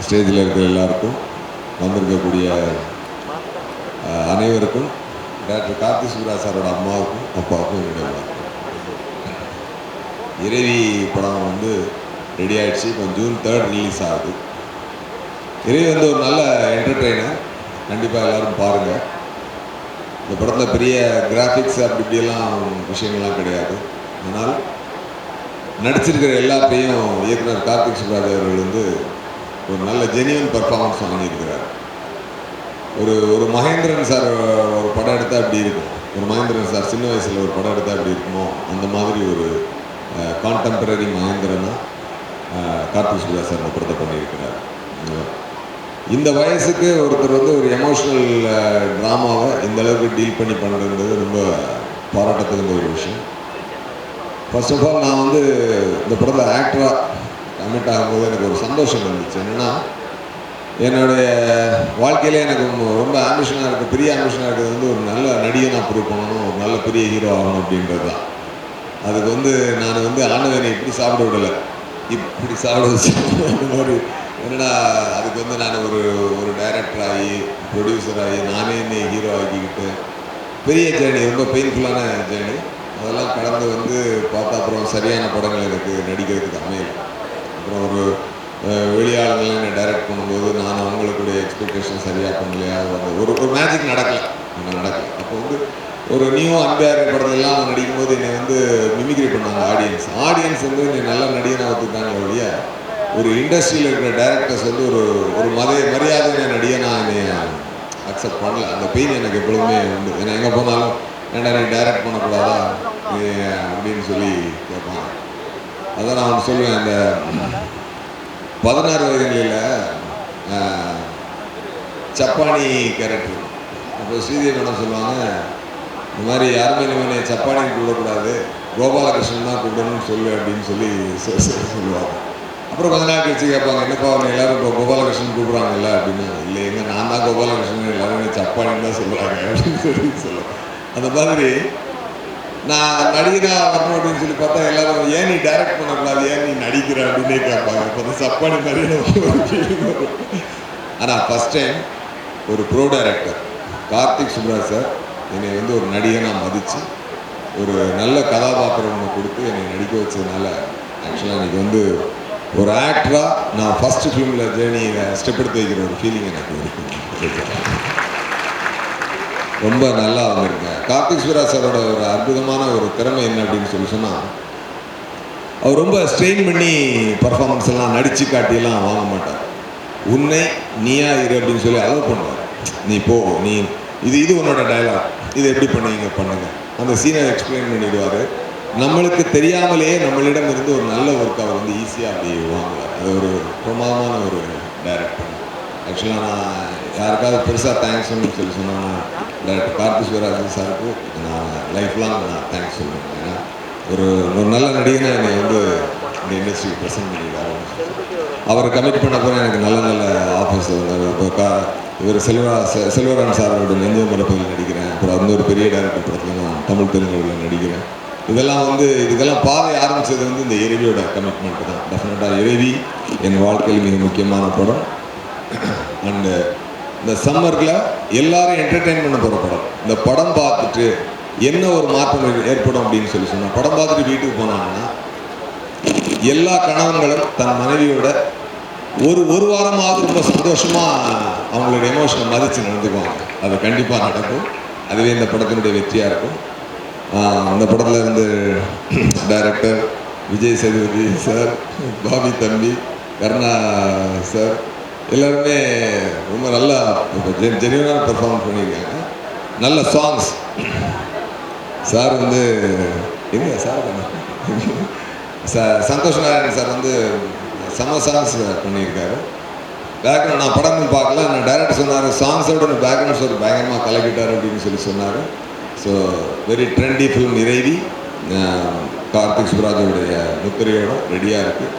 ஸ்டேஜில் இருக்கிற எல்லாருக்கும், வந்திருக்கக்கூடிய அனைவருக்கும், டாக்டர் கார்த்திக் சுப்ராஜ் சாரோட அம்மாவுக்கும் அப்பாவுக்கும் என்னுடைய வணக்கம். இறைவி படம் வந்து ரெடி ஆகிடுச்சு. இப்போ ஜூன் 3 ரிலீஸ் ஆகுது. இறைவி வந்து ஒரு நல்ல என்டர்டெய்னர். கண்டிப்பாக எல்லோரும் பாருங்கள். இந்த படத்தில் பெரிய கிராஃபிக்ஸ் அப்படி இப்படியெல்லாம் விஷயங்கள்லாம் கிடையாது. ஆனால் நடிச்சிருக்கிற எல்லாத்தையும் இயக்குனர் கார்த்திக் சுப்ராஜ் அவர்கள் வந்து ஒரு நல்ல ஜெனியூன் பர்ஃபார்மன்ஸ் வாங்கியிருக்கிறார். ஒரு மகேந்திரன் சார் ஒரு படம் எடுத்தால் அப்படி இருக்கும். ஒரு மகேந்திரன் சார் சின்ன வயசில் ஒரு படம் எடுத்தால் அப்படி இருக்குமோ அந்த மாதிரி ஒரு கான்டெம்பரரி மகேந்திரனாக கார்த்திக் சுப்ராஜ் சார் இந்த படத்தை பண்ணியிருக்கிறார். இந்த வயசுக்கு ஒருத்தர் வந்து ஒரு எமோஷ்னல் ட்ராமாவை இந்த அளவுக்கு டீல் பண்ணி பண்ணுறது ரொம்ப பாராட்டத்துக்கு ஒரு விஷயம். ஃபர்ஸ்ட் ஆஃப் ஆல் நான் வந்து இந்த படத்தில் ஆக்டராக கமிட் ஆகும்போது எனக்கு ஒரு சந்தோஷம் இருந்துச்சு. என்னென்னா, என்னுடைய வாழ்க்கையிலே எனக்கு ரொம்ப ஆம்பிஷனாக இருக்குது, பெரிய ஆம்பிஷனாக இருக்கிறது வந்து ஒரு நல்ல நடிகனாக ப்ரூவ் பண்ணணும், ஒரு நல்ல பெரிய ஹீரோ ஆகணும் அப்படின்றது தான். அதுக்கு வந்து நான் வந்து ஆண்டவனை இப்படி சாப்பிட விடலை, இப்படி சாப்பிட வச்சு அந்த மாதிரி. என்னென்னா, அதுக்கு வந்து நான் ஒரு டைரக்டர் ஆகி, ப்ரொடியூசர் ஆகி, நானே என்னை ஹீரோ ஆக்கிக்கிட்டு பெரிய ஜேர்னி, ரொம்ப பெயின்ஃபுல்லான ஜேர்னி. அதெல்லாம் கடந்து வந்து பார்த்தா அப்புறம் சரியான படங்கள் எனக்கு நடிக்கிறதுக்கு அமையலை. அப்புறம் ஒரு வெளியாளர்கள் என்னை டைரக்ட் பண்ணும்போது நான் அவங்களுக்குடைய எக்ஸ்பெக்டேஷன் சரியாக பண்ணலையா, ஒரு மேஜிக் நடக்கலை. அப்போ வந்து ஒரு நியூ அன்பியார் படத்துலலாம் நடிக்கும்போது என்னை வந்து மிமிக்ரி பண்ணாங்க ஆடியன்ஸ் வந்து என்னை நல்ல நடிகனாக ஒத்துக்கிட்டாங்க ஒழிய, ஒரு இண்டஸ்ட்ரியில் இருக்கிற டைரக்டர்ஸ் வந்து ஒரு மரியாதையான நடிகனாக என்னை அக்செப்ட் பண்ணல. அந்த பெயின் எனக்கு எப்பொழுதுமே உண்டு. ஏன்னா எங்கே போனாலும் ஏன்டா நீ டைரக்ட் பண்ணக்கூடாதா அப்படின்னு சொல்லி கேட்பாங்க. அதான் நான் சொல்லுவேன், அந்த 16 வயதுகளில் சப்பானி கேரக்டர். அப்போ ஸ்ரீதேவி மேடம் சொல்லுவாங்க, இந்த மாதிரி யாருமே இனிமே சப்பானி கூப்பிடக்கூடாது, கோபாலகிருஷ்ணன் தான் கூப்பிடணும்னு சொல்லு அப்படின்னு சொல்லி சொல்லுவாங்க. அப்புறம் கொஞ்ச நாள் கழிச்சு கேட்பாங்க, என்னப்பா அவங்க எல்லாரும் இப்போ கோபாலகிருஷ்ணன் கூப்பிட்றாங்கல்ல அப்படின்னு. இல்லை, எங்க நான் தான் கோபாலகிருஷ்ணன், எல்லாரும் சப்பானின்னு தான் சொல்லுவாங்க அப்படின்னு சொல்லுவாங்க. அந்த மாதிரி நான் நடிகனாக வரணும் அப்படின்னு சொல்லி பார்த்தா எல்லாரும் ஏன் நீ டைரக்ட் பண்ணக்கூடாது, ஏன் நீ நடிக்கிற அப்படின்னே கேட்பாங்க. இப்போ சப்பானி மாதிரி வரும். ஆனால் ஃபஸ்ட் டைம் ஒரு pro director Karthik Subbaraj sir என்னை வந்து ஒரு நடிகனாக மதித்து ஒரு நல்ல கதாபாத்திரம் ஒன்று கொடுத்து என்னை நடிக்க வச்சதுனால ஆக்சுவலாக எனக்கு வந்து ஒரு ஆக்டராக நான் ஃபஸ்ட்டு ஃபிலிமில் ஜேர்னியை ஸ்டெப் எடுத்து வைக்கிற ஒரு ஃபீலிங் எனக்கு இருக்குது. ரொம்ப நல்லா வந்திருக்கேன். கார்த்திக் சுப்ராஜ் சாரோட ஒரு அற்புதமான ஒரு திறமை என்ன அப்படின்னு சொன்னால், அவர் ரொம்ப ஸ்ட்ரெயின் பண்ணி பர்ஃபார்மன்ஸ் எல்லாம் நடித்து காட்டியெல்லாம் வாங்க மாட்டார். உன்னை நீயா இரு அப்படின்னு சொல்லி அலோவ் பண்ணுவார். நீ போ, நீ இது உன்னோட டயலாக், இது எப்படி பண்ணுங்க, அந்த சீனை எக்ஸ்பிளைன் பண்ணிடுவார். நம்மளுக்கு தெரியாமலேயே நம்மளிடம் இருந்து ஒரு நல்ல ஒர்க் அவர் வந்து ஈஸியாக அப்படி வாங்குவார். அது ஒரு பிரமாதமான ஒரு டைரக்டர். ஆக்சுவலாக நான் யாருக்காவது பெருசாக தேங்க்ஸ்ன்னு சொல்லி சொன்னால் டைரக்டர் கார்த்திக் சுப்ராஜ் சாருக்கு நான் லைஃப் லாங் நான் தேங்க்ஸ் சொல்லுவேன். ஏன்னா ஒரு நல்ல நடிகனை என்னை வந்து இந்த இண்டஸ்ட்ரிக்கு ப்ரெசென்ட் பண்ணிடுவார். அவரை கமிட் பண்ண போகிற எனக்கு நல்ல ஆஃபர்ஸ் வந்தார். இப்போ இவர் செல்வரான் சாரோட நெஞ்ச மரப்பில் நடிக்கிறேன். அப்புறம் அந்த ஒரு பெரிய டைரக்டர் படத்தில் நான் தமிழ் தெலுங்குல நடிக்கிறேன். இதெல்லாம் வந்து இதுக்கெல்லாம் பாதை ஆரம்பித்தது வந்து இந்த இறைவியோட கமிட்மெண்ட் தான். டெஃபினட்டாக இறைவி என் வாழ்க்கையில் மிக முக்கியமான படம். அண்டு இந்த சம்மரில் எல்லாரும் என்டர்டெயின் பண்ண போகிற படம். இந்த படம் பார்த்துட்டு என்ன ஒரு மாற்றம் ஏற்படும் அப்படின்னு சொன்னால், படம் பார்த்துட்டு வீட்டுக்கு போனாங்கன்னா எல்லா கணவன்களும் தன் மனைவியோட ஒரு வாரமாவது ரொம்ப சந்தோஷமாக அவங்களோட எமோஷனை மதித்து நடந்துக்குவாங்க. அது கண்டிப்பாக நடக்கும். அதுவே இந்த படத்தினுடைய வெற்றியாக இருக்கும். அந்த படத்தில் இருந்து director Vijay Sethupathi sir, Bobby தம்பி, கருணா சார் எல்லாருமே ரொம்ப நல்லா ஜென்யூனாக பெர்ஃபார்ம் பண்ணியிருக்காங்க. நல்ல சாங்ஸ். சார் வந்து எங்க சார் சந்தோஷ் நாராயணன் சார் வந்து செம்ம சாங்ஸ் பண்ணியிருக்காரு. பேக்ரவுண்ட் நான் படமும் பார்க்கல. நான் டைரக்டர் சொன்னார், சாங்ஸோட பேக்ரவுண்ட் ஸ்கோர் பயங்கரமாக கலக்கிட்டார் அப்படின்னு சொல்லி சொன்னார். ஸோ வெரி ட்ரெண்டி ஃபிலிம் இறைவி கார்த்திக் சுப்ராஜோடைய முத்திரையோட ரெடியாக இருக்குது.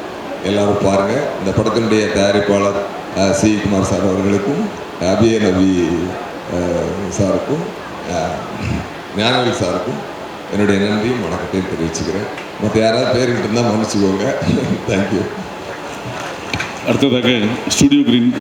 எல்லோரும் பாருங்கள். இந்த படத்தினுடைய தயாரிப்பாளர் சி குமார் சார் அவர்களுக்கும், அபிய நபி சாருக்கும், ஞானவேல் சாருக்கும் என்னுடைய நன்றியும் வணக்கத்தையும் தெரிவிச்சுக்கிறேன். மற்ற யாராவது பேருக்கிட்டு இருந்தால் மன்னிச்சுக்கோங்க. தேங்க்யூ. அடுத்ததாக ஸ்டுடியோ கிரீன்